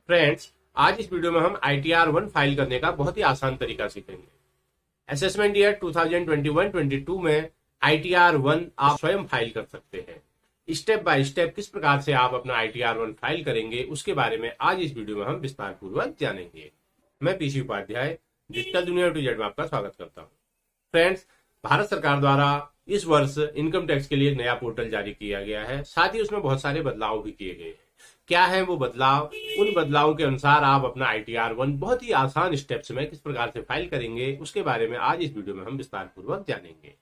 Friends, आज इस video में हम ITR-1 फाइल करने का बहुत ही आसान तरीका सीखेंगे। असेसमेंट ईयर 2021-22 में ITR-1 आप स्वयं फाइल कर सकते हैं। स्टेप बाय स्टेप किस प्रकार से आप अपना ITR-1 फाइल करेंगे उसके बारे में आज इस वीडियो में हम विस्तार पूर्वक जानेंगे। मैं पीसी उपाध्याय डिजिटल दुनिया टू जेड में आपका स्वागत करता हूँ। फ्रेंड्स, भारत सरकार द्वारा इस वर्ष इनकम टैक्स के लिए एक नया पोर्टल जारी किया गया है। साथ ही उसमें बहुत सारे बदलाव भी किए गए हैं। क्या है वो बदलाव? उन बदलावों के अनुसार आप अपना ITR-1 बहुत ही आसान स्टेप्स में किस प्रकार से फाइल करेंगे उसके बारे में आज इस वीडियो में हम विस्तार पूर्वक जानेंगे।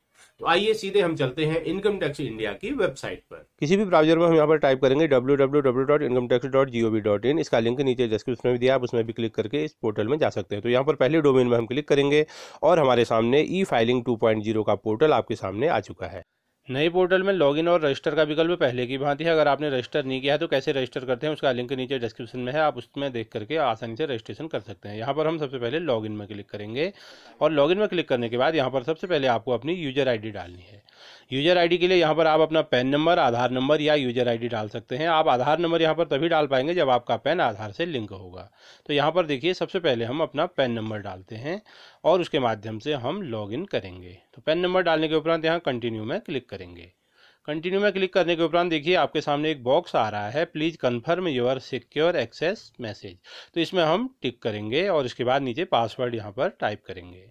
तो आइए सीधे हम चलते हैं इनकम टैक्स इंडिया की वेबसाइट पर। किसी भी ब्राउजर में हम यहाँ पर टाइप करेंगे www.incometax.gov.in। इसका लिंक नीचे डिस्क्रिप्शन में भी दिया, आप उसमें भी क्लिक करके इस पोर्टल में जा सकते हैं। तो यहाँ पर पहले डोमेन में हम क्लिक करेंगे और हमारे सामने ई फाइलिंग 2.0 का पोर्टल आपके सामने आ चुका है। नए पोर्टल में लॉगिन और रजिस्टर का विकल्प पहले की भांति है। अगर आपने रजिस्टर नहीं किया है तो कैसे रजिस्टर करते हैं उसका लिंक नीचे डिस्क्रिप्शन में है, आप उसमें देख करके आसानी से रजिस्ट्रेशन कर सकते हैं। यहाँ पर हम सबसे पहले लॉगिन में क्लिक करेंगे और लॉगिन में क्लिक करने के बाद यहाँ पर सबसे पहले आपको अपनी यूजर आईडी डालनी है। यूजर आईडी के लिए यहाँ पर आप अपना पैन नंबर, आधार नंबर या यूजर आईडी डाल सकते हैं। आप आधार नंबर यहाँ पर तभी डाल पाएंगे जब आपका पैन आधार से लिंक होगा। तो यहाँ पर देखिए सबसे पहले हम अपना पैन नंबर डालते हैं और उसके माध्यम से हम लॉगिन करेंगे। तो पैन नंबर डालने के उपरांत यहाँ कंटिन्यू में क्लिक करेंगे। कंटिन्यू में क्लिक करने के उपरांत देखिए आपके सामने एक बॉक्स आ रहा है, please confirm your secure access message. तो इसमें हम टिक करेंगे और इसके बाद नीचे पासवर्ड यहाँ पर टाइप करेंगे।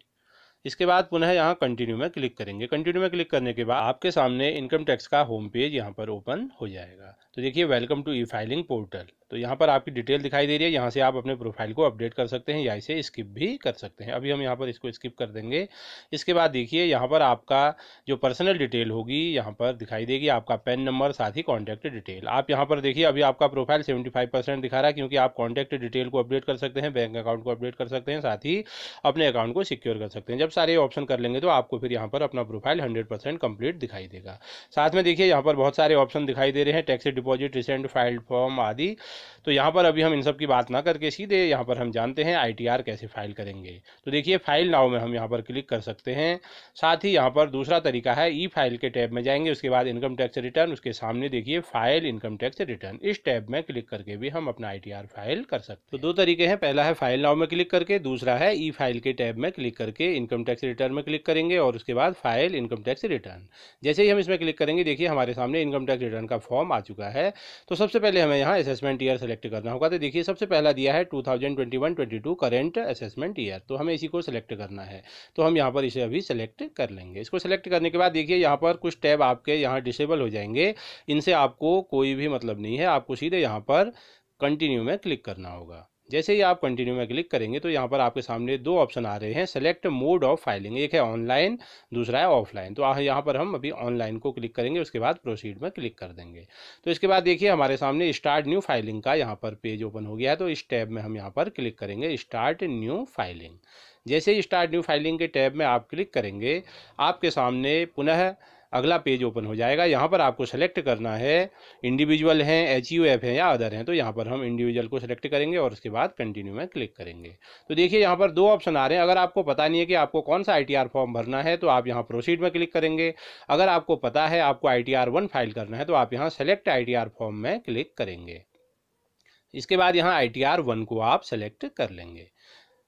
इसके बाद पुनः यहाँ कंटिन्यू में क्लिक करेंगे। कंटिन्यू में क्लिक करने के बाद आपके सामने इनकम टैक्स का होम पेज यहाँ पर ओपन हो जाएगा। तो देखिए welcome to e filing portal. तो यहाँ पर आपकी डिटेल दिखाई दे रही है। यहाँ से आप अपने प्रोफाइल को अपडेट कर सकते हैं या इसे स्किप भी कर सकते हैं। अभी हम यहाँ पर इसको स्किप कर देंगे। इसके बाद देखिए यहाँ पर आपका जो पर्सनल डिटेल होगी यहाँ पर दिखाई देगी, आपका पैन नंबर साथ ही कॉन्टैक्ट डिटेल। आप यहाँ पर देखिए अभी आपका प्रोफाइल 75% दिखा रहा है, क्योंकि आप कॉन्टैक्ट डिटेल को अपडेट कर सकते हैं, बैंक अकाउंट को अपडेट कर सकते हैं, साथ ही अपने अकाउंट को सिक्योर कर सकते हैं। जब सारे ऑप्शन कर लेंगे तो आपको फिर यहाँ पर अपना प्रोफाइल 100% कंप्लीट दिखाई देगा। साथ में देखिए यहाँ पर बहुत सारे ऑप्शन दिखाई दे रहे हैं, tax deposit, recent filed form आदि। तो यहाँ पर अभी हम इन सब की बात ना करके सीधे यहाँ पर हम जानते हैं ITR कैसे फाइल करेंगे। तो देखिए फाइल नाउ में हम यहाँ पर क्लिक कर सकते हैं। साथ ही यहाँ पर दूसरा तरीका है, ई फाइल के टैब में जाएंगे, उसके बाद इनकम टैक्स रिटर्न, उसके सामने देखिए फाइल इनकम टैक्स रिटर्न। इस टैब में क्लिक करके भी हम अपना ITR फाइल कर सकते हैं। तो दो तरीके हैं, पहला है फाइल नाउ में क्लिक करके, दूसरा है ई फाइल के टैब में क्लिक करके इनकम टैक्स रिटर्न में क्लिक करेंगे और उसके बाद फाइल इनकम टैक्स रिटर्न। जैसे ही हम इसमें क्लिक करेंगे देखिए हमारे सामने इनकम टैक्स रिटर्न का फॉर्म आ चुका है। तो सबसे पहले हमें यहाँ असेसमेंट ईयर सेलेक्ट करना होगा। तो देखिए सबसे पहला दिया है 2021-22 करेंट असेसमेंट ईयर, तो हमें इसी को सिलेक्ट करना है। तो हम यहाँ पर इसे अभी सेलेक्ट कर लेंगे। इसको सेलेक्ट करने के बाद देखिए यहाँ पर कुछ टैब आपके यहाँ डिसेबल हो जाएंगे, इनसे आपको कोई भी मतलब नहीं है। आपको सीधे यहाँ पर कंटिन्यू में क्लिक करना होगा। जैसे ही आप कंटिन्यू में क्लिक करेंगे तो यहाँ पर आपके सामने दो ऑप्शन आ रहे हैं, सेलेक्ट मोड ऑफ फाइलिंग, एक है ऑनलाइन, दूसरा है ऑफलाइन। तो यहाँ पर हम अभी ऑनलाइन को क्लिक करेंगे, उसके बाद प्रोसीड में क्लिक कर देंगे। तो इसके बाद देखिए हमारे सामने स्टार्ट न्यू फाइलिंग का यहाँ पर पेज ओपन हो गया है। तो इस टैब में हम यहाँ पर क्लिक करेंगे, स्टार्ट न्यू फाइलिंग। जैसे ही स्टार्ट न्यू फाइलिंग के टैब में आप क्लिक करेंगे आपके सामने पुनः अगला पेज ओपन हो जाएगा। यहाँ पर आपको सेलेक्ट करना है इंडिविजुअल हैं, HUF हैं या अदर हैं। तो यहाँ पर हम इंडिविजुअल को सेलेक्ट करेंगे और उसके बाद कंटिन्यू में क्लिक करेंगे। तो देखिए यहाँ पर दो ऑप्शन आ रहे हैं। अगर आपको पता नहीं है कि आपको कौन सा ITR फॉर्म भरना है तो आप यहाँ प्रोसीड में क्लिक करेंगे। अगर आपको पता है आपको ITR-1 फाइल करना है तो आप यहाँ सेलेक्ट ITR फॉर्म में क्लिक करेंगे। इसके बाद यहाँ ITR-1 को आप सेलेक्ट कर लेंगे।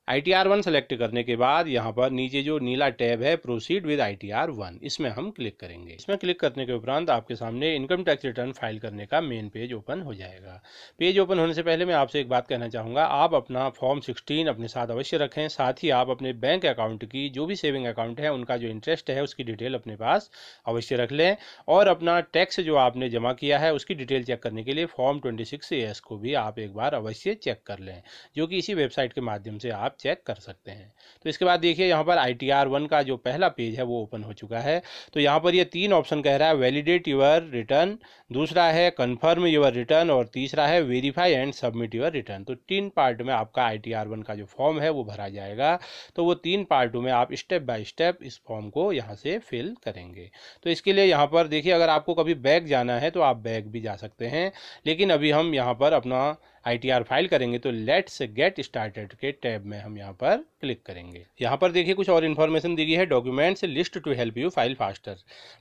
ITR-1 सेलेक्ट करने के बाद यहाँ पर नीचे जो नीला टैब है प्रोसीड विद ITR-1, इसमें हम क्लिक करेंगे। इसमें क्लिक करने के उपरांत आपके सामने इनकम टैक्स रिटर्न फाइल करने का मेन पेज ओपन हो जाएगा। पेज ओपन होने से पहले मैं आपसे एक बात कहना चाहूँगा, आप अपना फॉर्म 16 अपने साथ अवश्य रखें। साथ ही आप अपने बैंक अकाउंट की जो भी सेविंग अकाउंट है उनका जो इंटरेस्ट है उसकी डिटेल अपने पास अवश्य रख लें। और अपना टैक्स जो आपने जमा किया है उसकी डिटेल चेक करने के लिए फॉर्म 26AS को भी आप एक बार अवश्य चेक कर लें, जो कि इसी वेबसाइट के माध्यम से आप चेक कर सकते हैं। तो इसके बाद देखिए यहाँ पर ITR-1 का जो पहला पेज है वो ओपन हो चुका है। तो यहाँ पर ये तीन ऑप्शन कह रहा है, वैलिडेट योर रिटर्न, दूसरा है कन्फर्म योर रिटर्न और तीसरा है verify and submit your return. तो तीन पार्ट में आपका ITR-1 का जो फॉर्म है वो भरा जाएगा। तो वो तीन पार्टों में आप स्टेप बाय स्टेप इस फॉर्म को यहाँ से फिल करेंगे। तो इसके लिए यहाँ पर देखिए अगर आपको कभी बैक जाना है तो आप बैक भी जा सकते हैं, लेकिन अभी हम यहाँ पर अपना ITR फाइल करेंगे तो लेट्स गेट स्टार्टेड के टैब में हम यहाँ पर क्लिक करेंगे। यहाँ पर देखिए कुछ और इन्फॉर्मेशन दी गई है, documents list to help you file faster,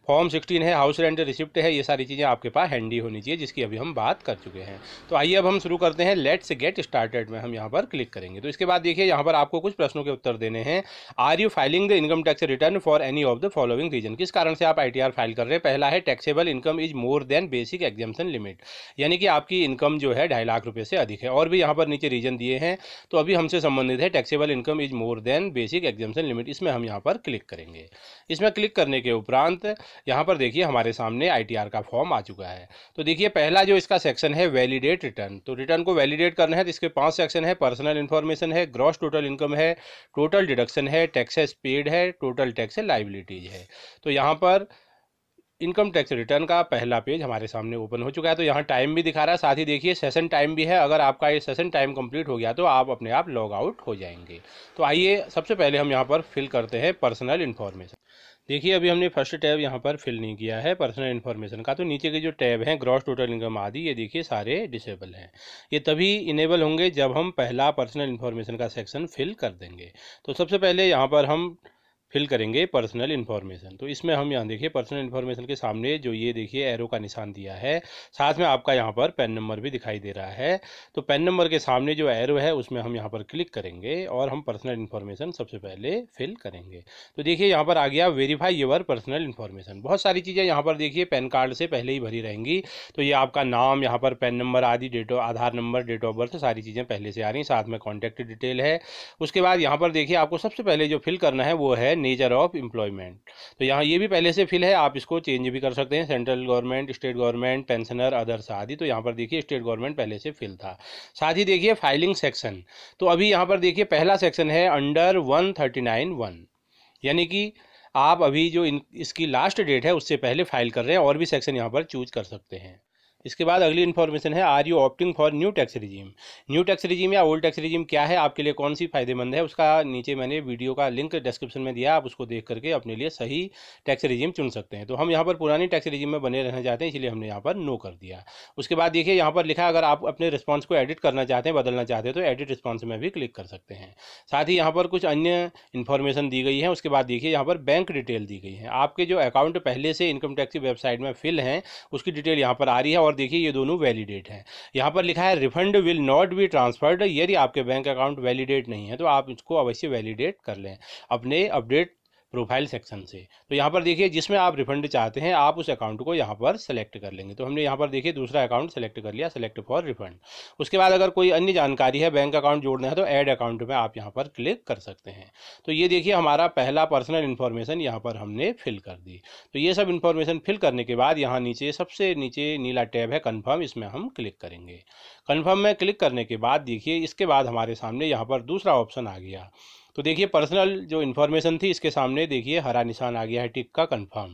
form 16 है, हाउस रेंट रिसिप्ट है, ये सारी चीज़ें आपके पास हैंडी होनी चाहिए, जिसकी अभी हम बात कर चुके हैं। तो आइए अब हम शुरू करते हैं। लेट्स गेट स्टार्टेड में हम यहाँ पर क्लिक करेंगे। तो इसके बाद देखिए यहाँ पर आपको कुछ प्रश्नों के उत्तर देने हैं। Are you filing the income tax return for any of the following reason, किस कारण से आप ITR फाइल कर रहे हैं। पहला है taxable income is more than basic exemption limit, यानी कि आपकी इनकम जो है 2.5 लाख रुपए से अधिक है। और भी यहाँ पर नीचे रीजन दिए हैं, तो अभी हमसे संबंधित है taxable income is more than basic exemption limit, इसमें हम यहाँ पर क्लिक करेंगे। इसमें क्लिक करने के उपरांत यहाँ पर देखिए हमारे सामने ITR का फॉर्म आ चुका है। तो देखिए पहला जो इसका सेक्शन है वैलिडेट रिटर्न, तो रिटर्न को वैलिडेट करना है तो इसके 5 सेक्शन है। पर्सनल इन्फॉर्मेशन है, ग्रॉस टोटल इनकम है, टोटल डिडक्शन है, टैक्सेस पेड है, टोटल टैक्स लाइबिलिटीज है। तो यहाँ पर इनकम टैक्स रिटर्न का पहला पेज हमारे सामने ओपन हो चुका है। तो यहाँ टाइम भी दिखा रहा है, साथ ही देखिए सेशन टाइम भी है। अगर आपका ये सेशन टाइम कंप्लीट हो गया तो आप अपने आप लॉग आउट हो जाएंगे। तो आइए सबसे पहले हम यहाँ पर फिल करते हैं पर्सनल इन्फॉर्मेशन। देखिए अभी हमने फर्स्ट टैब यहाँ पर फिल नहीं किया है पर्सनल इन्फॉर्मेशन का, तो नीचे के जो टैब हैं ग्रॉस टोटल इनकम आदि, ये देखिए सारे डिसेबल हैं। ये तभी इनेबल होंगे जब हम पहला पर्सनल इन्फॉर्मेशन का सेक्शन फिल कर देंगे। तो सबसे पहले यहाँ पर हम फिल करेंगे पर्सनल इन्फॉर्मेशन। तो इसमें हम यहाँ देखिए पर्सनल इन्फॉर्मेशन के सामने जो ये देखिए एरो का निशान दिया है, साथ में आपका यहाँ पर पैन नंबर भी दिखाई दे रहा है। तो पैन नंबर के सामने जो एरो है उसमें हम यहाँ पर क्लिक करेंगे और हम पर्सनल इन्फॉर्मेशन सबसे पहले फिल करेंगे। तो देखिए यहाँ पर आ गया वेरीफाई योर पर्सनल इन्फॉर्मेशन। बहुत सारी चीज़ें यहाँ पर देखिए पैन कार्ड से पहले ही भरी रहेंगी। तो ये आपका नाम, यहाँ पर पैन नंबर आदि, आधार नंबर, डेट ऑफ बर्थ, सारी चीज़ें पहले से आ रही, साथ में कॉन्टैक्ट डिटेल है। उसके बाद यहाँ पर देखिए आपको सबसे पहले जो फिल करना है वो है नेचर ऑफ एम्प्लॉयमेंट। तो यहाँ ये भी पहले से फिल है, आप इसको चेंज भी कर सकते हैं, central government, state government, pensioner, others आदि। तो यहाँ पर देखिए स्टेट गवर्नमेंट पहले से फिल था। साथ ही देखिए फाइलिंग सेक्शन, तो अभी यहाँ पर देखिए पहला सेक्शन है अंडर 139(1), यानी कि आप अभी जो इसकी लास्ट डेट है उससे पहले फाइल कर रहे हैं, और भी सेक्शन यहाँ पर चूज कर सकते हैं। इसके बाद अगली इन्फॉर्मेशन है are you opting for new tax regime. New tax regime या ओल्ड टैक्स रिजीम क्या है, आपके लिए कौन सी फायदेमंद है, उसका नीचे मैंने वीडियो का लिंक डिस्क्रिप्शन में दिया, आप उसको देख करके अपने लिए सही टैक्स रिजीम चुन सकते हैं। तो हम यहाँ पर पुरानी टैक्स रिजीम में बने रहना चाहते हैं, इसलिए हमने यहाँ पर नो कर दिया। उसके बाद देखिए यहाँ पर लिखा अगर आप अपने रिस्पॉन्स को एडिट करना चाहते हैं, बदलना चाहते हैं, तो एडिट रिस्पॉन्स में भी क्लिक कर सकते हैं। साथ ही यहाँ पर कुछ अन्य इन्फॉर्मेशन दी गई है। उसके बाद देखिए यहाँ पर बैंक डिटेल दी गई है, आपके जो अकाउंट पहले से इनकम टैक्स की वेबसाइट में फिल हैं उसकी डिटेल यहाँ पर आ रही है। और देखिए ये दोनों वैलिडेट है। यहाँ पर लिखा है refund will not be transferred, यदि आपके बैंक अकाउंट वैलिडेट नहीं है तो आप इसको अवश्य वैलिडेट कर लें अपने अपडेट प्रोफाइल सेक्शन से। तो यहाँ पर देखिए जिसमें आप रिफंड चाहते हैं आप उस अकाउंट को यहाँ पर सेलेक्ट कर लेंगे। तो हमने यहाँ पर देखिए दूसरा अकाउंट सेलेक्ट कर लिया, सेलेक्ट फॉर रिफंड। उसके बाद अगर कोई अन्य जानकारी है, बैंक अकाउंट जोड़ना है, तो ऐड अकाउंट में आप यहाँ पर क्लिक कर सकते हैं। तो ये देखिए हमारा पहला पर्सनल इन्फॉर्मेशन यहाँ पर हमने फिल कर दी। तो ये सब इन्फॉर्मेशन फिल करने के बाद यहाँ नीचे सबसे नीचे नीला टैब है कन्फर्म, इसमें हम क्लिक करेंगे। कन्फर्म में क्लिक करने के बाद देखिए इसके बाद हमारे सामने यहाँ पर दूसरा ऑप्शन आ गया। तो देखिए पर्सनल जो इन्फॉर्मेशन थी इसके सामने देखिए हरा निशान आ गया है टिक का, कंफर्म।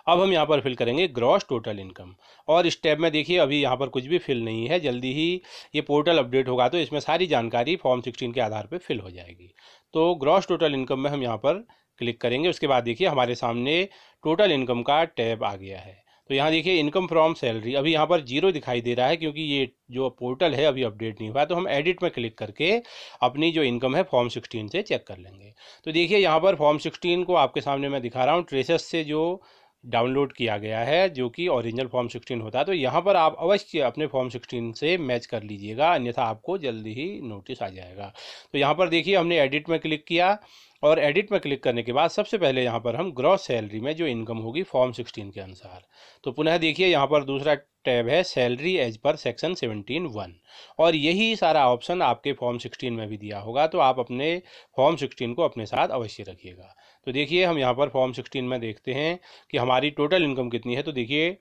अब हम यहाँ पर फिल करेंगे ग्रॉस टोटल इनकम, और इस टैब में देखिए अभी यहाँ पर कुछ भी फिल नहीं है, जल्दी ही ये पोर्टल अपडेट होगा तो इसमें सारी जानकारी फॉर्म 16 के आधार पर फिल हो जाएगी। तो ग्रॉस टोटल इनकम में हम यहाँ पर क्लिक करेंगे। उसके बाद देखिए हमारे सामने टोटल इनकम का टैब आ गया है। तो यहाँ देखिए इनकम फ्रॉम सैलरी, अभी यहाँ पर 0 दिखाई दे रहा है क्योंकि ये जो पोर्टल है अभी अपडेट नहीं हुआ। तो हम एडिट में क्लिक करके अपनी जो इनकम है फॉर्म 16 से चेक कर लेंगे। तो देखिए यहाँ पर फॉर्म 16 को आपके सामने मैं दिखा रहा हूँ, ट्रेसेस से जो डाउनलोड किया गया है जो कि ओरिजिनल फॉर्म 16 होता है। तो यहाँ पर आप अवश्य अपने फॉर्म 16 से मैच कर लीजिएगा, अन्यथा आपको जल्दी ही नोटिस आ जाएगा। तो यहाँ पर देखिए हमने एडिट में क्लिक किया, और एडिट में क्लिक करने के बाद सबसे पहले यहाँ पर हम ग्रॉस सैलरी में जो इनकम होगी फॉर्म 16 के अनुसार, तो पुनः देखिए यहाँ पर दूसरा टैब है सैलरी एज पर सेक्शन 17(1), और यही सारा ऑप्शन आपके फॉर्म 16 में भी दिया होगा। तो आप अपने फॉर्म 16 को अपने साथ अवश्य रखिएगा। तो देखिए हम यहाँ पर फॉर्म 16 में देखते हैं कि हमारी टोटल इनकम कितनी है। तो देखिए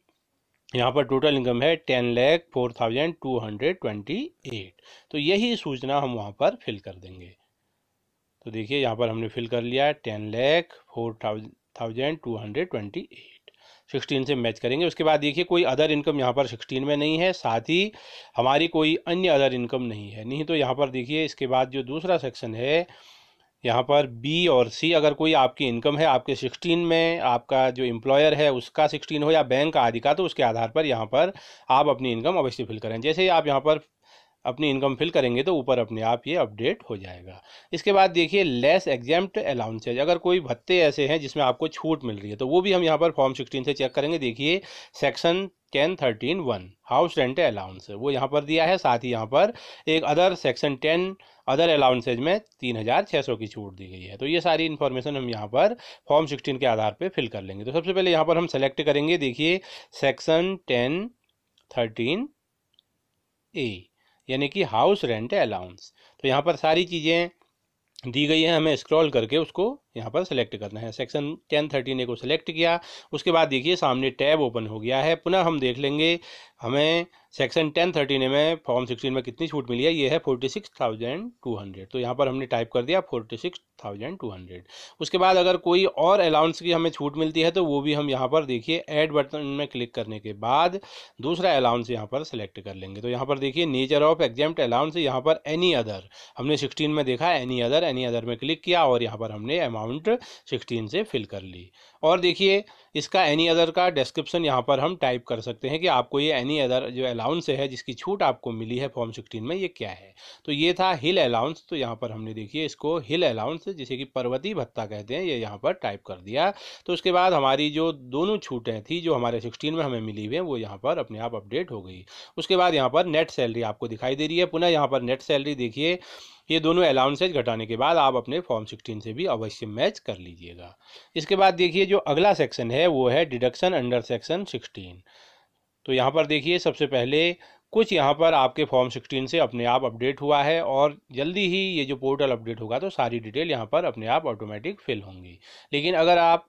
यहाँ पर टोटल इनकम है 10,04,228। तो यही सूचना हम वहाँ पर फिल कर देंगे। तो देखिए यहाँ पर हमने फिल कर लिया 10,04,228, 16 से मैच करेंगे। उसके बाद देखिए कोई अदर इनकम यहाँ पर 16 में नहीं है, साथ ही हमारी कोई अन्य अदर इनकम नहीं है। नहीं तो यहाँ पर देखिए इसके बाद जो दूसरा सेक्शन है यहाँ पर बी और सी, अगर कोई आपकी इनकम है आपके 16 में, आपका जो एम्प्लॉयर है उसका 16 हो या बैंक आदि का, तो उसके आधार पर यहाँ पर आप अपनी इनकम अवश्य फिल करें। जैसे आप यहाँ पर अपनी इनकम फिल करेंगे तो ऊपर अपने आप ये अपडेट हो जाएगा। इसके बाद देखिए लेस एग्जेम्प्ट अलाउंसेज, अगर कोई भत्ते ऐसे हैं जिसमें आपको छूट मिल रही है तो वो भी हम यहाँ पर फॉर्म 16 से चेक करेंगे। देखिए सेक्शन 1013(1) हाउस रेंट अलाउंस वो यहाँ पर दिया है, साथ ही यहाँ पर एक अदर सेक्शन 10 अदर अलाउंसेज में 3600 की छूट दी गई है। तो ये सारी इन्फॉर्मेशन हम यहाँ पर फॉर्म 16 के आधार पर फिल कर लेंगे। तो सबसे पहले यहाँ पर हम सेलेक्ट करेंगे, देखिए सेक्शन 1013(a) यानी कि हाउस रेंट अलाउंस। तो यहाँ पर सारी चीज़ें दी गई हैं, हमें स्क्रॉल करके उसको यहाँ पर सेलेक्ट करना है। सेक्शन 1013(a) को सेलेक्ट किया, उसके बाद देखिए सामने टैब ओपन हो गया है। पुनः हम देख लेंगे हमें सेक्शन 1013(a) में फॉर्म 16 में कितनी छूट मिली है। ये है 46,200। तो यहाँ पर हमने टाइप कर दिया 46,200। उसके बाद अगर कोई और अलाउंस की हमें छूट मिलती है तो वो भी हम यहाँ पर देखिए ऐड बटन में क्लिक करने के बाद दूसरा अलाउंस यहाँ पर सेलेक्ट कर लेंगे। तो यहाँ पर देखिए नेचर ऑफ एग्जेम्प्ट अलाउंस, यहाँ पर एनी अदर हमने 16 में देखा, एनी अदर में क्लिक किया और यहाँ पर हमने अमाउंट 16 से फिल कर ली। और देखिए इसका एनी अदर का डिस्क्रिप्शन यहाँ पर हम टाइप कर सकते हैं कि आपको ये एनी अदर जो अलाउंस है जिसकी छूट आपको मिली है फॉर्म 16 में ये क्या है। तो ये था हिल अलाउंस। तो यहाँ पर हमने देखिए इसको हिल अलाउंस जिसे कि पर्वतीय भत्ता कहते हैं ये यहाँ पर टाइप कर दिया। तो उसके बाद हमारी जो दोनों छूटें थी जो हमारे 16 में हमें मिली हुई है वो यहाँ पर अपने आप अपडेट हो गई। उसके बाद यहाँ पर नेट सैलरी आपको दिखाई दे रही है। पुनः यहाँ पर नेट सैलरी देखिए ये दोनों अलाउंसेज घटाने के बाद आप अपने फॉर्म 16 से भी अवश्य मैच कर लीजिएगा। इसके बाद देखिए जो अगला सेक्शन है वो है डिडक्शन अंडर सेक्शन 16। तो यहाँ पर देखिए सबसे पहले कुछ यहाँ पर आपके फॉर्म 16 से अपने आप अपडेट हुआ है और जल्दी ही ये जो पोर्टल अपडेट होगा तो सारी डिटेल यहाँ पर अपने आप ऑटोमेटिक फिल होंगी। लेकिन अगर आप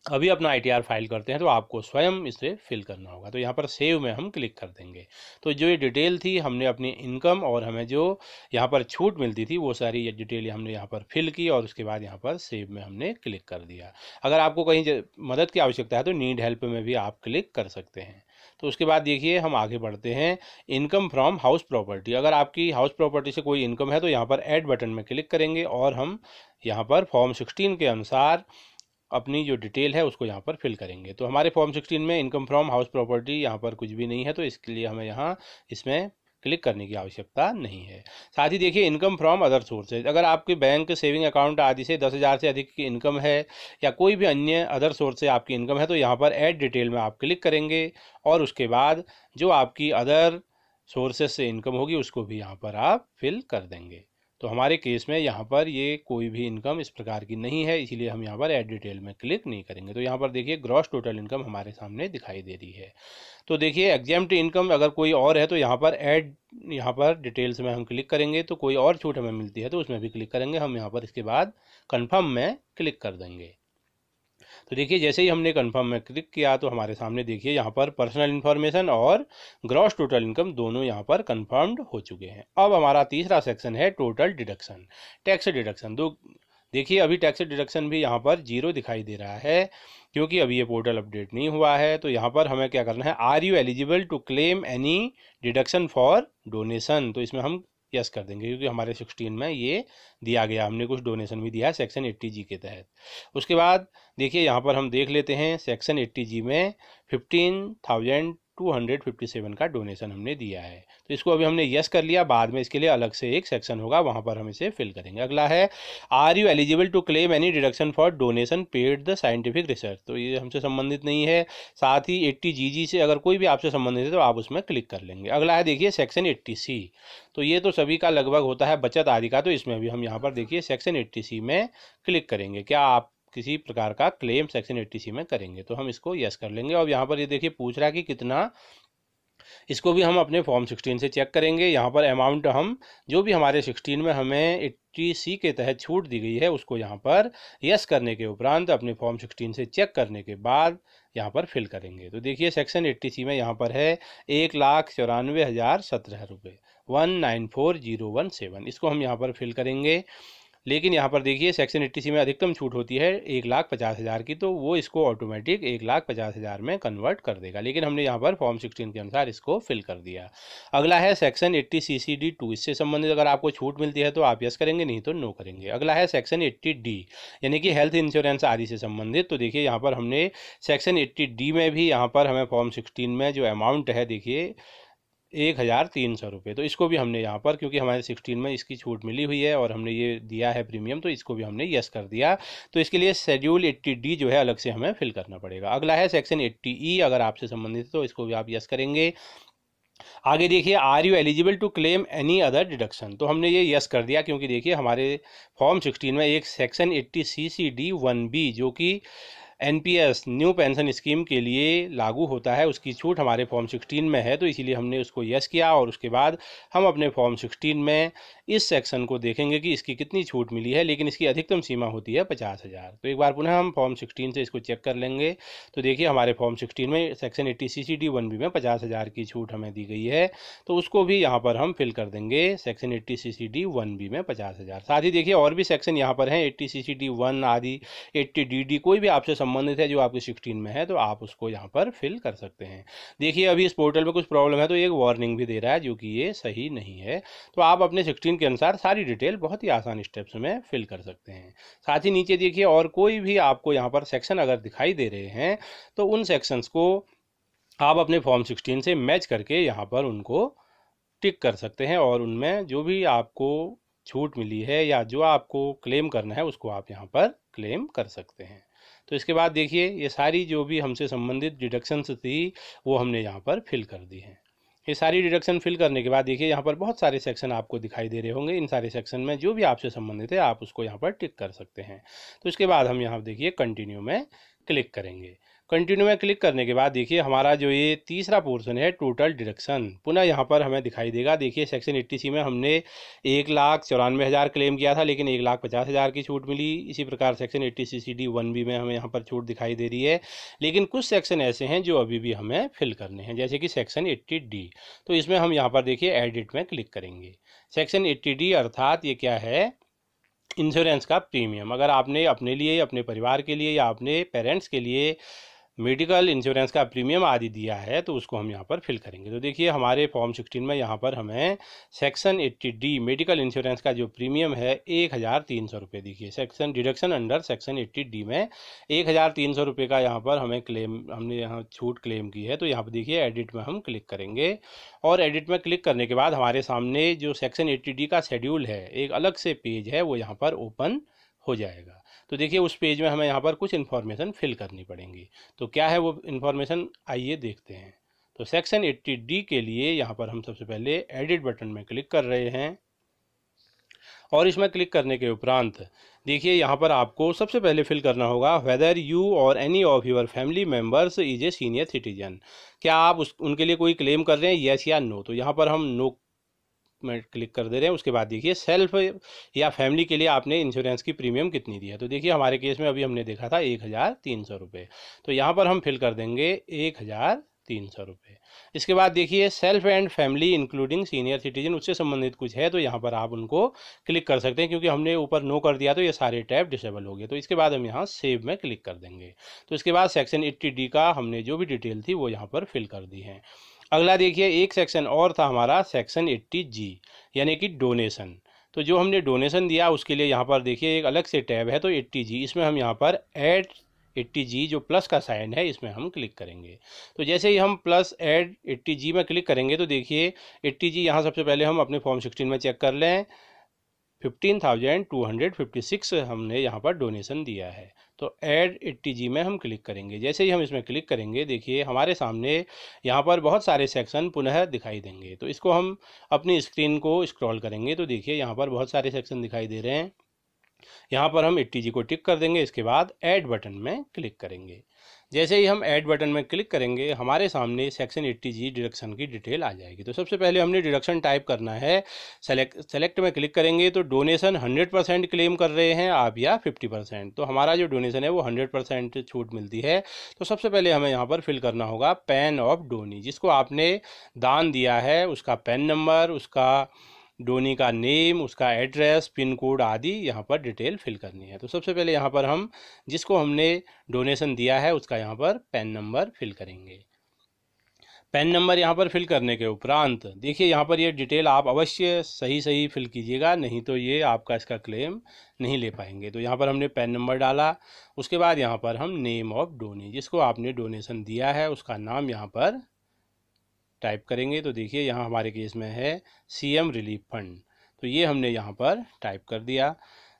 अभी अपना ITR फाइल करते हैं तो आपको स्वयं इसे फिल करना होगा। तो यहाँ पर सेव में हम क्लिक कर देंगे। तो जो ये डिटेल थी हमने अपनी इनकम और हमें जो यहाँ पर छूट मिलती थी वो सारी ये डिटेल हमने यहाँ पर फिल की और उसके बाद यहाँ पर सेव में हमने क्लिक कर दिया। अगर आपको कहीं मदद की आवश्यकता है तो नीड हेल्प में भी आप क्लिक कर सकते हैं। तो उसके बाद देखिए हम आगे बढ़ते हैं इनकम फ्रॉम हाउस प्रॉपर्टी। अगर आपकी हाउस प्रॉपर्टी से कोई इनकम है तो यहाँ पर ऐड बटन में क्लिक करेंगे और हम यहाँ पर फॉर्म 16 के अनुसार अपनी जो डिटेल है उसको यहाँ पर फिल करेंगे। तो हमारे फॉर्म 16 में इनकम फ्रॉम हाउस प्रॉपर्टी यहाँ पर कुछ भी नहीं है तो इसके लिए हमें यहाँ इसमें क्लिक करने की आवश्यकता नहीं है। साथ ही देखिए इनकम फ्रॉम अदर सोर्सेज, अगर आपके बैंक सेविंग अकाउंट आदि से 10,000 से अधिक की इनकम है या कोई भी अन्य अदर सोर्स से आपकी इनकम है तो यहाँ पर ऐड डिटेल में आप क्लिक करेंगे और उसके बाद जो आपकी अदर सोर्सेज से इनकम होगी उसको भी यहाँ पर आप फिल कर देंगे। तो हमारे केस में यहाँ पर ये कोई भी इनकम इस प्रकार की नहीं है, इसीलिए हम यहाँ पर ऐड डिटेल में क्लिक नहीं करेंगे। तो यहाँ पर देखिए ग्रॉस टोटल इनकम हमारे सामने दिखाई दे रही है। तो देखिए एग्जेम्प्ट इनकम अगर कोई और है तो यहाँ पर ऐड यहाँ पर डिटेल्स में हम क्लिक करेंगे तो कोई और छूट हमें मिलती है तो उसमें भी क्लिक करेंगे हम यहाँ पर। इसके बाद कन्फर्म में क्लिक कर देंगे। तो देखिए जैसे ही हमने कन्फर्म में क्लिक किया तो हमारे सामने देखिए यहाँ पर पर्सनल इन्फॉर्मेशन और ग्रॉस टोटल इनकम दोनों यहाँ पर कन्फर्म्ड हो चुके हैं। अब हमारा तीसरा सेक्शन है टोटल डिडक्शन, टैक्स डिडक्शन। देखिए अभी टैक्स डिडक्शन भी यहाँ पर 0 दिखाई दे रहा है क्योंकि अभी ये पोर्टल अपडेट नहीं हुआ है। तो यहाँ पर हमें क्या करना है, are you eligible to claim any deduction for donation. तो इसमें हम यस कर देंगे क्योंकि हमारे 16 में ये दिया गया, हमने कुछ डोनेशन भी दिया है सेक्शन 80G के तहत। उसके बाद देखिए यहाँ पर हम देख लेते हैं सेक्शन 80G में 15,257 का डोनेशन हमने दिया है। तो इसको अभी हमने यस कर लिया, बाद में इसके लिए अलग से एक सेक्शन होगा वहाँ पर हम इसे फिल करेंगे। अगला है are you eligible to claim any deduction for donation paid the scientific research. तो ये हमसे संबंधित नहीं है। साथ ही 80GG से अगर कोई भी आपसे संबंधित है तो आप उसमें क्लिक कर लेंगे। अगला है देखिए सेक्शन 80C। तो ये तो सभी का लगभग होता है बचत आदि का, तो इसमें भी हम यहाँ पर देखिए सेक्शन 80C में क्लिक करेंगे। क्या आप किसी प्रकार का क्लेम सेक्शन 80C में करेंगे तो हम इसको यस कर लेंगे। और यहाँ पर ये देखिए पूछ रहा है कि कितना, इसको भी हम अपने फॉर्म 16 से चेक करेंगे। यहाँ पर अमाउंट हम जो भी हमारे 16 में हमें 80C के तहत छूट दी गई है उसको यहाँ पर यस करने के उपरांत अपने फॉर्म 16 से चेक करने के बाद यहाँ पर फिल करेंगे। तो देखिए सेक्शन 80C में यहाँ पर है 1,94,017 रुपये 194,017। इसको हम यहाँ पर फिल करेंगे। लेकिन यहाँ पर देखिए सेक्शन 80C में अधिकतम छूट होती है 1,50,000 की, तो वो इसको ऑटोमेटिक 1,50,000 में कन्वर्ट कर देगा। लेकिन हमने यहाँ पर फॉर्म 16 के अनुसार इसको फिल कर दिया। अगला है सेक्शन 80CCD2। इससे संबंधित अगर आपको छूट मिलती है तो आप यस करेंगे, नहीं तो नो करेंगे। अगला है सेक्शन 80D यानी कि हेल्थ इंश्योरेंस आदि से संबंधित। तो देखिए यहाँ पर हमने सेक्शन 80D में भी यहाँ पर हमें फॉर्म 16 में जो अमाउंट है देखिए 1300 रुपये। तो इसको भी हमने यहाँ पर, क्योंकि हमारे 16 में इसकी छूट मिली हुई है और हमने ये दिया है प्रीमियम, तो इसको भी हमने यस कर दिया। तो इसके लिए शेड्यूल 80D जो है अलग से हमें फिल करना पड़ेगा। अगला है सेक्शन 80E, अगर आपसे संबंधित है तो इसको भी आप यस करेंगे। आगे देखिए, are you eligible to claim any other deduction, तो हमने ये यस कर दिया, क्योंकि देखिए हमारे फॉर्म 16 में एक सेक्शन 80CCD1B जो कि एनपीएस न्यू पेंशन स्कीम के लिए लागू होता है, उसकी छूट हमारे फॉर्म 16 में है, तो इसीलिए हमने उसको यस किया। और उसके बाद हम अपने फॉर्म 16 में इस सेक्शन को देखेंगे कि इसकी कितनी छूट मिली है, लेकिन इसकी अधिकतम सीमा होती है 50,000। तो एक बार पुनः हम फॉर्म 16 से इसको चेक कर लेंगे। तो देखिए हमारे फॉर्म 16 में सेक्शन 80CCD1B में 50,000 की छूट हमें दी गई है, तो उसको भी यहाँ पर हम फिल कर देंगे सेक्शन 80CCD1B में 50,000। साथ ही देखिए और भी सेक्शन यहाँ पर हैं, 80CCD1 आदि 80DD, कोई भी आपसे संबंधित है जो आपके 16 में है तो आप उसको यहाँ पर फिल कर सकते हैं। देखिए अभी इस पोर्टल में कुछ प्रॉब्लम है तो एक वार्निंग भी दे रहा है, जो कि ये सही नहीं है। तो आप अपने 16 के अनुसार सारी डिटेल बहुत ही आसान स्टेप्स में फिल कर सकते हैं। साथ ही नीचे देखिए और कोई भी आपको यहाँ पर सेक्शन अगर दिखाई दे रहे हैं तो उन सेक्शंस को आप अपने फॉर्म 16 से मैच करके यहाँ पर उनको टिक कर सकते हैं, और उनमें जो भी आपको छूट मिली है या जो आपको क्लेम करना है उसको आप यहाँ पर क्लेम कर सकते हैं। तो इसके बाद देखिए ये सारी जो भी हमसे संबंधित डिडक्शंस थी वो हमने यहाँ पर फिल कर दी हैं। ये सारी डिडक्शन फिल करने के बाद देखिए यहाँ पर बहुत सारे सेक्शन आपको दिखाई दे रहे होंगे। इन सारे सेक्शन में जो भी आपसे संबंधित है आप उसको यहाँ पर टिक कर सकते हैं। तो इसके बाद हम यहाँ देखिए कंटिन्यू में क्लिक करेंगे। कंटिन्यू में क्लिक करने के बाद देखिए हमारा जो ये तीसरा पोर्शन है टोटल डिडक्शन, पुनः यहाँ पर हमें दिखाई देगा। देखिए सेक्शन 80C में हमने 1,94,000 क्लेम किया था, लेकिन 1,50,000 की छूट मिली। इसी प्रकार सेक्शन 80CCD1B में हमें यहाँ पर छूट दिखाई दे रही है, लेकिन कुछ सेक्शन ऐसे हैं जो अभी भी हमें फिल करने हैं, जैसे कि सेक्शन 80D। तो इसमें हम यहाँ पर देखिए एडिट में क्लिक करेंगे। सेक्शन 80D अर्थात ये क्या है, इंश्योरेंस का प्रीमियम। अगर आपने अपने लिए, अपने परिवार के लिए या अपने पेरेंट्स के लिए मेडिकल इंश्योरेंस का प्रीमियम आदि दिया है तो उसको हम यहाँ पर फिल करेंगे। तो देखिए हमारे फॉर्म 16 में यहाँ पर हमें सेक्शन 80D मेडिकल इंश्योरेंस का जो प्रीमियम है 1,300 रुपये, देखिए section deduction under section 80D में 1,300 रुपये का यहाँ पर हमें क्लेम, हमने यहाँ छूट क्लेम की है। तो यहाँ पर देखिए एडिट में हम क्लिक करेंगे, और एडिट में क्लिक करने के बाद हमारे सामने जो सेक्शन 80D का शेड्यूल है, एक अलग से पेज है, वो यहाँ पर ओपन हो जाएगा। तो देखिए उस पेज में हमें यहाँ पर कुछ इन्फॉर्मेशन फिल करनी पड़ेंगी। तो क्या है वो इन्फॉर्मेशन, आइए देखते हैं। तो सेक्शन 80D के लिए यहाँ पर हम सबसे पहले एडिट बटन में क्लिक कर रहे हैं, और इसमें क्लिक करने के उपरांत देखिए यहाँ पर आपको सबसे पहले फिल करना होगा वेदर यू और any of your family members is a senior citizen, क्या आप उनके लिए कोई क्लेम कर रहे हैं, यस या नो। तो यहाँ पर हम नो में क्लिक कर दे रहे हैं। उसके बाद देखिए सेल्फ या फैमिली के लिए आपने इंश्योरेंस की प्रीमियम कितनी दी है। तो देखिए हमारे केस में अभी हमने देखा था 1,300 रुपये, तो यहाँ पर हम फिल कर देंगे 1,300 रुपये। इसके बाद देखिए self and family including senior citizen, उससे संबंधित कुछ है तो यहाँ पर आप उनको क्लिक कर सकते हैं, क्योंकि हमने ऊपर नो कर दिया तो ये सारे टैब डिसेबल हो गए। तो इसके बाद हम यहाँ सेव में क्लिक कर देंगे। तो इसके बाद सेक्शन 80D का हमने जो भी डिटेल थी वो यहाँ पर फिल कर दी है। अगला देखिए एक सेक्शन और था हमारा सेक्शन 80G, यानी कि डोनेशन। तो जो हमने डोनेशन दिया उसके लिए यहाँ पर देखिए एक अलग से टैब है, तो 80G, इसमें हम यहाँ पर ऐड 80G जो प्लस का साइन है इसमें हम क्लिक करेंगे। तो जैसे ही हम प्लस ऐड 80G में क्लिक करेंगे तो देखिए 80G यहाँ सबसे पहले हम अपने फॉर्म 16 में चेक कर लें, 15,256 हमने यहाँ पर डोनेशन दिया है। तो ऐड 80G में हम क्लिक करेंगे। जैसे ही हम इसमें क्लिक करेंगे देखिए हमारे सामने यहाँ पर बहुत सारे सेक्शन पुनः दिखाई देंगे। तो इसको हम अपनी स्क्रीन को स्क्रॉल करेंगे तो देखिए यहाँ पर बहुत सारे सेक्शन दिखाई दे रहे हैं। यहाँ पर हम 80G को टिक कर देंगे। इसके बाद ऐड बटन में क्लिक करेंगे। जैसे ही हम ऐड बटन में क्लिक करेंगे हमारे सामने सेक्शन 80G डिडक्शन की डिटेल आ जाएगी। तो सबसे पहले हमने डिडक्शन टाइप करना है, सेलेक्ट में क्लिक करेंगे तो डोनेशन 100% क्लेम कर रहे हैं आप या 50%। तो हमारा जो डोनेशन है वो 100% छूट मिलती है। तो सबसे पहले हमें यहाँ पर फिल करना होगा पैन ऑफ डोनी, जिसको आपने दान दिया है उसका पैन नंबर, उसका डोनी का नेम, उसका एड्रेस, पिन कोड आदि यहाँ पर डिटेल फिल करनी है। तो सबसे पहले यहाँ पर हम जिसको हमने डोनेशन दिया है उसका यहाँ पर पैन नंबर फिल करेंगे। पैन नंबर यहाँ पर फिल करने के उपरांत देखिए यहाँ पर ये डिटेल आप अवश्य सही फिल कीजिएगा, नहीं तो ये आपका इसका क्लेम नहीं ले पाएंगे। तो यहाँ पर हमने पैन नंबर डाला। उसके बाद यहाँ पर हम नेम ऑफ डोनी, जिसको आपने डोनेशन दिया है उसका नाम यहाँ पर टाइप करेंगे तो देखिए यहाँ हमारे केस में है CM रिलीफ फंड, तो ये हमने यहाँ पर टाइप कर दिया।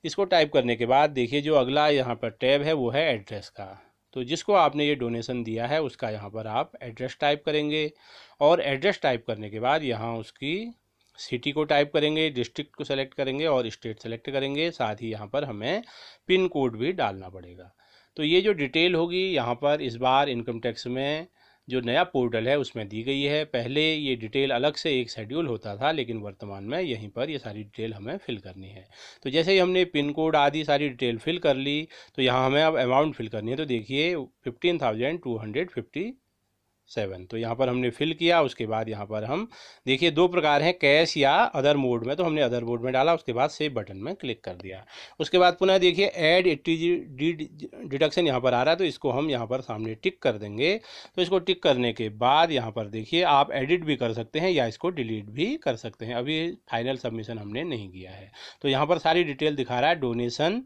इसको टाइप करने के बाद देखिए जो अगला यहाँ पर टैब है वो है एड्रेस का। तो जिसको आपने ये डोनेशन दिया है उसका यहाँ पर आप एड्रेस टाइप करेंगे, और एड्रेस टाइप करने के बाद यहाँ उसकी सिटी को टाइप करेंगे, डिस्ट्रिक्ट को सेलेक्ट करेंगे और स्टेट सेलेक्ट करेंगे। साथ ही यहाँ पर हमें पिन कोड भी डालना पड़ेगा। तो ये जो डिटेल होगी यहाँ पर इस बार इनकम टैक्स में जो नया पोर्टल है उसमें दी गई है। पहले ये डिटेल अलग से एक शेड्यूल होता था, लेकिन वर्तमान में यहीं पर ये सारी डिटेल हमें फिल करनी है। तो जैसे ही हमने पिन कोड आदि सारी डिटेल फिल कर ली, तो यहाँ हमें अब अमाउंट फिल करनी है। तो देखिए 15,257, तो यहाँ पर हमने फिल किया। उसके बाद यहाँ पर हम देखिए दो प्रकार हैं, कैश या अदर मोड में, तो हमने अदर मोड में डाला। उसके बाद सेव बटन में क्लिक कर दिया। उसके बाद पुनः देखिए ऐड 80G डिडक्शन यहाँ पर आ रहा है, तो इसको हम यहाँ पर सामने टिक कर देंगे। तो इसको टिक करने के बाद यहाँ पर देखिए आप एडिट भी कर सकते हैं या इसको डिलीट भी कर सकते हैं। अभी फाइनल सबमिशन हमने नहीं किया है। तो यहाँ पर सारी डिटेल दिखा रहा है। डोनेशन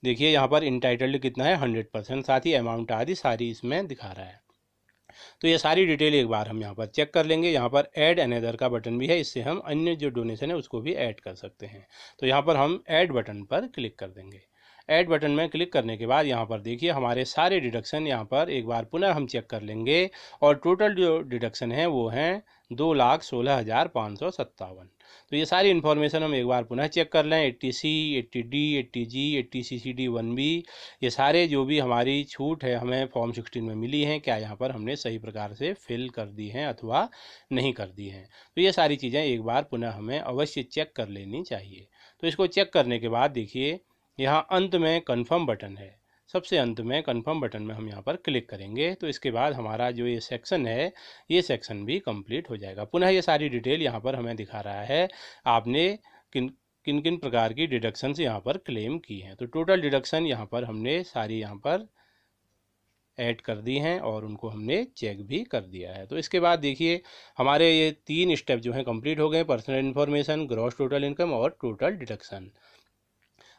देखिए यहाँ पर इंटाइटल्ड कितना है 100%, साथ ही अमाउंट आदि सारी इसमें दिखा रहा है। तो ये सारी डिटेल एक बार हम यहाँ पर चेक कर लेंगे। यहाँ पर ऐड अनदर का बटन भी है, इससे हम अन्य जो डोनेशन है उसको भी ऐड कर सकते हैं। तो यहाँ पर हम ऐड बटन पर क्लिक कर देंगे। ऐड बटन में क्लिक करने के बाद यहाँ पर देखिए हमारे सारे डिडक्शन यहाँ पर एक बार पुनः हम चेक कर लेंगे, और टोटल जो डिडक्शन है वो हैं 2,16,557। तो ये सारी इन्फॉर्मेशन हम एक बार पुनः चेक कर लें। 80C, 80D, 80G, 80CCD 1B, ये सारे जो भी हमारी छूट है हमें फॉर्म 16 में मिली हैं, क्या यहाँ पर हमने सही प्रकार से फिल कर दी हैं अथवा नहीं कर दी हैं। तो ये सारी चीज़ें एक बार पुनः हमें अवश्य चेक कर लेनी चाहिए। तो इसको चेक करने के बाद देखिए यहाँ अंत में कन्फर्म बटन है, सबसे अंत में कन्फर्म बटन में हम यहाँ पर क्लिक करेंगे। तो इसके बाद हमारा जो ये सेक्शन है ये सेक्शन भी कंप्लीट हो जाएगा। पुनः ये सारी डिटेल यहाँ पर हमें दिखा रहा है आपने किन किन प्रकार की डिडक्शंस यहाँ पर क्लेम की हैं। तो टोटल डिडक्शन यहाँ पर हमने सारी यहाँ पर ऐड कर दी हैं और उनको हमने चेक भी कर दिया है। तो इसके बाद देखिए हमारे ये 3 स्टेप जो हैं कंप्लीट हो गए, personal information, gross total income और टोटल डिडक्शन।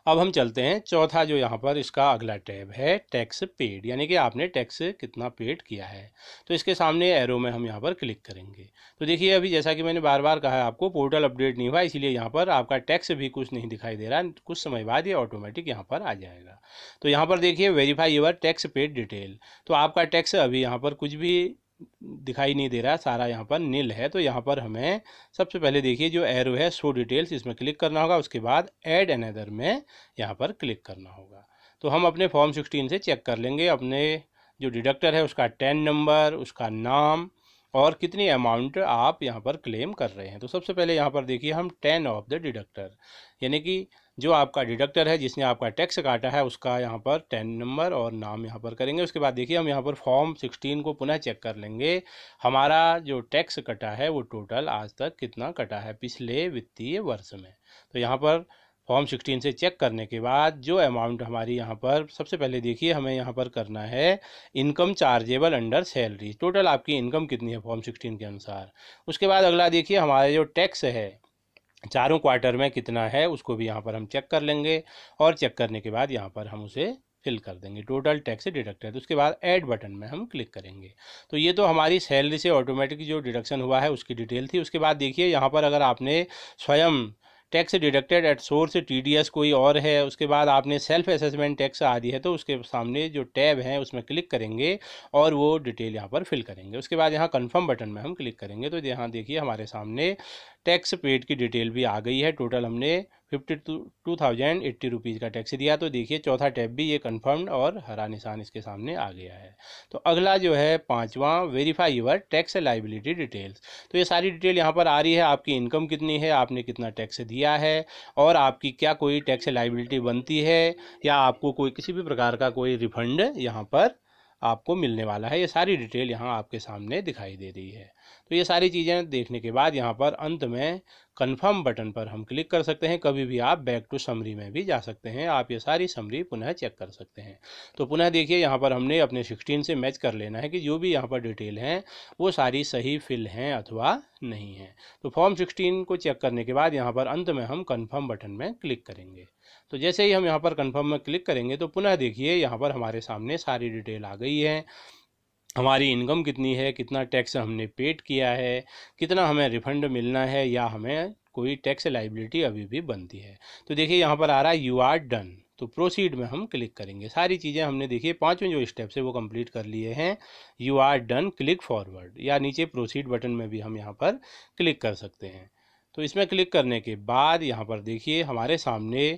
अब हम चलते हैं चौथा जो यहाँ पर इसका अगला टैब है टैक्स पेड, यानी कि आपने टैक्स कितना पेड किया है। तो इसके सामने एरो में हम यहाँ पर क्लिक करेंगे। तो देखिए अभी जैसा कि मैंने बार बार कहा है आपको, पोर्टल अपडेट नहीं हुआ, इसीलिए यहाँ पर आपका टैक्स भी कुछ नहीं दिखाई दे रहा। कुछ समय बाद ये ऑटोमेटिक यहाँ पर आ जाएगा। तो यहाँ पर देखिए verify your tax paid detail, तो आपका टैक्स अभी यहाँ पर कुछ भी दिखाई नहीं दे रहा, सारा यहाँ पर नील है। तो यहाँ पर हमें सबसे पहले देखिए जो एरो है शो डिटेल्स, इसमें क्लिक करना होगा। उसके बाद ऐड अनदर में यहाँ पर क्लिक करना होगा। तो हम अपने फॉर्म 16 से चेक कर लेंगे अपने जो डिडक्टर है उसका 10 नंबर, उसका नाम और कितनी अमाउंट आप यहाँ पर क्लेम कर रहे हैं। तो सबसे पहले यहाँ पर देखिए हम 10 ऑफ द डिडक्टर, यानी कि जो आपका डिडक्टर है जिसने आपका टैक्स काटा है उसका यहाँ पर 10 नंबर और नाम यहाँ पर करेंगे। उसके बाद देखिए हम यहाँ पर फॉर्म 16 को पुनः चेक कर लेंगे, हमारा जो टैक्स कटा है वो टोटल आज तक कितना कटा है पिछले वित्तीय वर्ष में। तो यहाँ पर फॉर्म 16 से चेक करने के बाद जो अमाउंट हमारी यहाँ पर सबसे पहले देखिए हमें यहाँ पर करना है income chargeable under salary, total आपकी इनकम कितनी है फॉर्म 16 के अनुसार। उसके बाद अगला देखिए हमारा जो टैक्स है चारों क्वार्टर में कितना है उसको भी यहाँ पर हम चेक कर लेंगे, और चेक करने के बाद यहाँ पर हम उसे फिल कर देंगे टोटल टैक्स डिडक्टेड। तो उसके बाद ऐड बटन में हम क्लिक करेंगे। तो ये तो हमारी सैलरी से ऑटोमेटिक जो डिडक्शन हुआ है उसकी डिटेल थी। उसके बाद देखिए यहाँ पर अगर आपने स्वयं tax deducted at source TDS कोई और है, उसके बाद आपने सेल्फ असेसमेंट टैक्स आदि है, तो उसके सामने जो टैब है उसमें क्लिक करेंगे और वो डिटेल यहाँ पर फिल करेंगे। उसके बाद यहाँ कंफर्म बटन में हम क्लिक करेंगे। तो यहाँ देखिए हमारे सामने टैक्स पेड की डिटेल भी आ गई है। टोटल हमने 52,080 रुपीज़ का टैक्स दिया। तो देखिए चौथा टैब भी ये कंफर्म्ड और हरा निशान इसके सामने आ गया है। तो अगला जो है पांचवा verify your tax liability details. तो ये सारी डिटेल यहाँ पर आ रही है, आपकी इनकम कितनी है, आपने कितना टैक्स दिया है और आपकी क्या कोई टैक्स लाइबिलिटी बनती है या आपको कोई किसी भी प्रकार का कोई रिफंड यहाँ पर आपको मिलने वाला है। ये सारी डिटेल यहाँ आपके सामने दिखाई दे रही है। तो ये सारी चीज़ें देखने के बाद यहाँ पर अंत में कंफर्म बटन पर हम क्लिक कर सकते हैं। कभी भी आप बैक टू समरी में भी जा सकते हैं, आप ये सारी समरी पुनः चेक कर सकते हैं। तो पुनः देखिए यहाँ पर हमने अपने 16 से मैच कर लेना है कि जो भी यहाँ पर डिटेल हैं वो सारी सही फिल हैं अथवा नहीं है। तो फॉर्म 16 को चेक करने के बाद यहाँ पर अंत में हम कंफर्म बटन में क्लिक करेंगे। तो जैसे ही हम यहाँ पर कंफर्म में क्लिक करेंगे तो पुनः देखिए यहाँ पर हमारे सामने सारी डिटेल आ गई है। हमारी इनकम कितनी है, कितना टैक्स हमने पेड किया है, कितना हमें रिफंड मिलना है या हमें कोई टैक्स लाइबिलिटी अभी भी बनती है। तो देखिए यहाँ पर आ रहा है यू आर डन, तो प्रोसीड में हम क्लिक करेंगे। सारी चीज़ें हमने देखिए पांचवें जो स्टेप्स है वो कंप्लीट कर लिए हैं। You are done, click forward, या नीचे प्रोसीड बटन में भी हम यहाँ पर क्लिक कर सकते हैं। तो इसमें क्लिक करने के बाद यहाँ पर देखिए हमारे सामने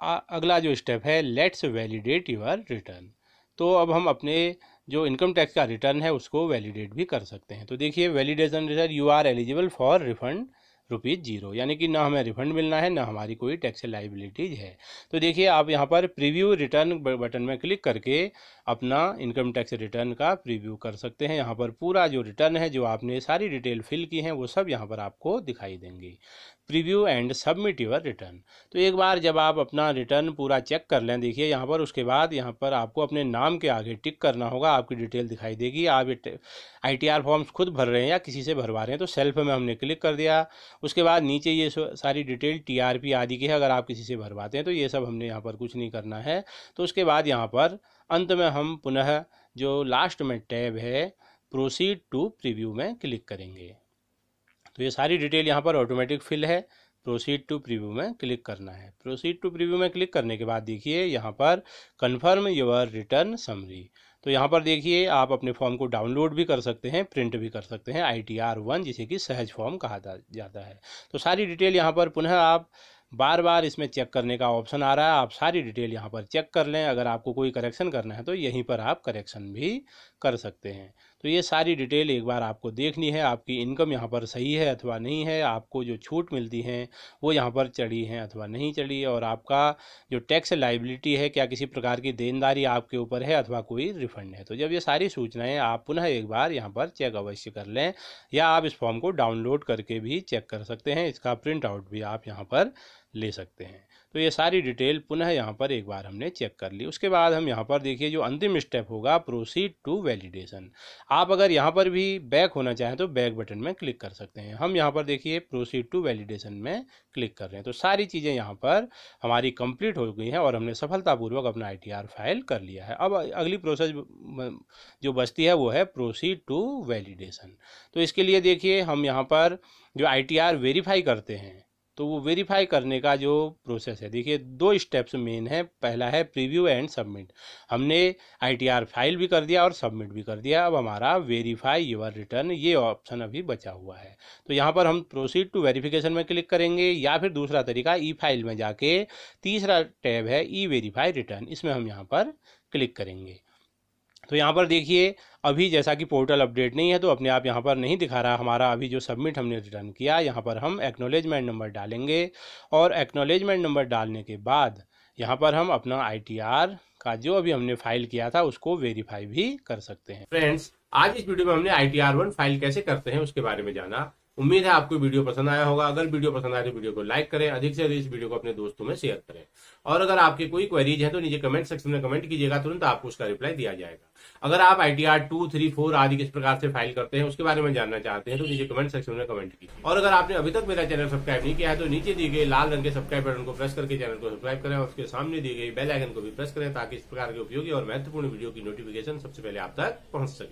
अगला जो स्टेप है, लेट्स वैलिडेट योर रिटर्न। तो अब हम अपने जो इनकम टैक्स का रिटर्न है उसको वैलिडेट भी कर सकते हैं। तो देखिए validation return, you are eligible for refund ₹0, यानी कि ना हमें रिफंड मिलना है ना हमारी कोई टैक्स लाइबिलिटीज है। तो देखिए आप यहाँ पर प्रीव्यू रिटर्न बटन में क्लिक करके अपना इनकम टैक्स रिटर्न का प्रीव्यू कर सकते हैं। यहाँ पर पूरा जो रिटर्न है, जो आपने सारी डिटेल फिल की है, वो सब यहाँ पर आपको दिखाई देंगी। Preview and submit your return. तो एक बार जब आप अपना रिटर्न पूरा चेक कर लें, देखिए यहाँ पर, उसके बाद यहाँ पर आपको अपने नाम के आगे टिक करना होगा, आपकी डिटेल दिखाई देगी। आप ITR फॉर्म्स खुद भर रहे हैं या किसी से भरवा रहे हैं, तो सेल्फ में हमने क्लिक कर दिया। उसके बाद नीचे ये सारी डिटेल TRP आदि की है, अगर आप किसी से भरवाते हैं तो ये सब हमने यहाँ पर कुछ नहीं करना है। तो उसके बाद यहाँ पर अंत में हम पुनः जो लास्ट में टैब है प्रोसीड टू प्रीव्यू में क्लिक करेंगे। तो ये सारी डिटेल यहाँ पर ऑटोमेटिक फिल है। प्रोसीड टू प्रीव्यू में क्लिक करना है। प्रोसीड टू प्रीव्यू में क्लिक करने के बाद देखिए यहाँ पर कन्फर्म योर रिटर्न समरी। तो यहाँ पर देखिए आप अपने फॉर्म को डाउनलोड भी कर सकते हैं, प्रिंट भी कर सकते हैं, ITR 1 जिसे कि सहज फॉर्म कहा जाता है। तो सारी डिटेल यहाँ पर पुनः आप बार बार इसमें चेक करने का ऑप्शन आ रहा है, आप सारी डिटेल यहाँ पर चेक कर लें। अगर आपको कोई करेक्शन करना है तो यहीं पर आप करेक्शन भी कर सकते हैं। तो ये सारी डिटेल एक बार आपको देखनी है, आपकी इनकम यहाँ पर सही है अथवा नहीं है, आपको जो छूट मिलती हैं वो यहाँ पर चढ़ी हैं अथवा नहीं चढ़ी, और आपका जो टैक्स लाइबिलिटी है, क्या किसी प्रकार की देनदारी आपके ऊपर है अथवा कोई रिफंड है। तो जब ये सारी सूचनाएं आप पुनः एक बार यहाँ पर चेक अवश्य कर लें, या आप इस फॉर्म को डाउनलोड करके भी चेक कर सकते हैं, इसका प्रिंट आउट भी आप यहाँ पर ले सकते हैं। तो ये सारी डिटेल पुनः यहाँ पर एक बार हमने चेक कर ली। उसके बाद हम यहाँ पर देखिए जो अंतिम स्टेप होगा, प्रोसीड टू वैलिडेशन। आप अगर यहाँ पर भी बैक होना चाहें तो बैक बटन में क्लिक कर सकते हैं। हम यहाँ पर देखिए प्रोसीड टू वैलिडेशन में क्लिक कर रहे हैं। तो सारी चीज़ें यहाँ पर हमारी कंप्लीट हो गई हैं और हमने सफलतापूर्वक अपना ITR फाइल कर लिया है। अब अगली प्रोसेस जो बचती है वो है प्रोसीड टू वैलिडेशन। तो इसके लिए देखिए हम यहाँ पर जो ITR वेरीफाई करते हैं, तो वो वेरीफाई करने का जो प्रोसेस है, देखिए 2 स्टेप्स मेन है। पहला है प्रीव्यू एंड सबमिट। हमने ITR फाइल भी कर दिया और सबमिट भी कर दिया। अब हमारा वेरीफाई योर रिटर्न ये ऑप्शन अभी बचा हुआ है। तो यहाँ पर हम प्रोसीड टू वेरिफिकेशन में क्लिक करेंगे, या फिर दूसरा तरीका ई फाइल में जाके तीसरा टैब है ई वेरीफाई रिटर्न, इसमें हम यहाँ पर क्लिक करेंगे। तो यहाँ पर देखिए अभी जैसा कि पोर्टल अपडेट नहीं है तो अपने आप यहाँ पर नहीं दिखा रहा हमारा अभी जो सबमिट हमने रिटर्न किया। यहाँ पर हम एक्नॉलेजमेंट नंबर डालेंगे, और एक्नॉलेजमेंट नंबर डालने के बाद यहाँ पर हम अपना ITR का जो अभी हमने फाइल किया था उसको वेरीफाई भी कर सकते हैं। फ्रेंड्स, आज इस वीडियो में हमने ITR 1 फाइल कैसे करते हैं उसके बारे में जाना। उम्मीद है आपको वीडियो पसंद आया होगा। अगर वीडियो पसंद आए तो वीडियो को लाइक करें, अधिक से अधिक इस वीडियो को अपने दोस्तों में शेयर करें, और अगर आपके कोई क्वेरीज है तो नीचे कमेंट सेक्शन में कमेंट कीजिएगा, तुरंत आपको उसका रिप्लाई दिया जाएगा। अगर आप ITR 2, 3, 4 आदि किस प्रकार से फाइल करते हैं उसके बारे में जानना चाहते हैं तो नीचे कमेंट सेक्शन में कमेंट कीजिए। और अगर आपने अभी तक मेरा चैनल सब्सक्राइब नहीं किया है तो नीचे दिए गए लाल रंग के सब्सक्राइब बटन को प्रेस करके चैनल को सब्सक्राइब करें, और उसके सामने दी गई बेल आइकन को भी प्रेस करें, ताकि इस प्रकार के उपयोगी और महत्वपूर्ण वीडियो की नोटिफिकेशन सबसे पहले आप तक पहुंच सके।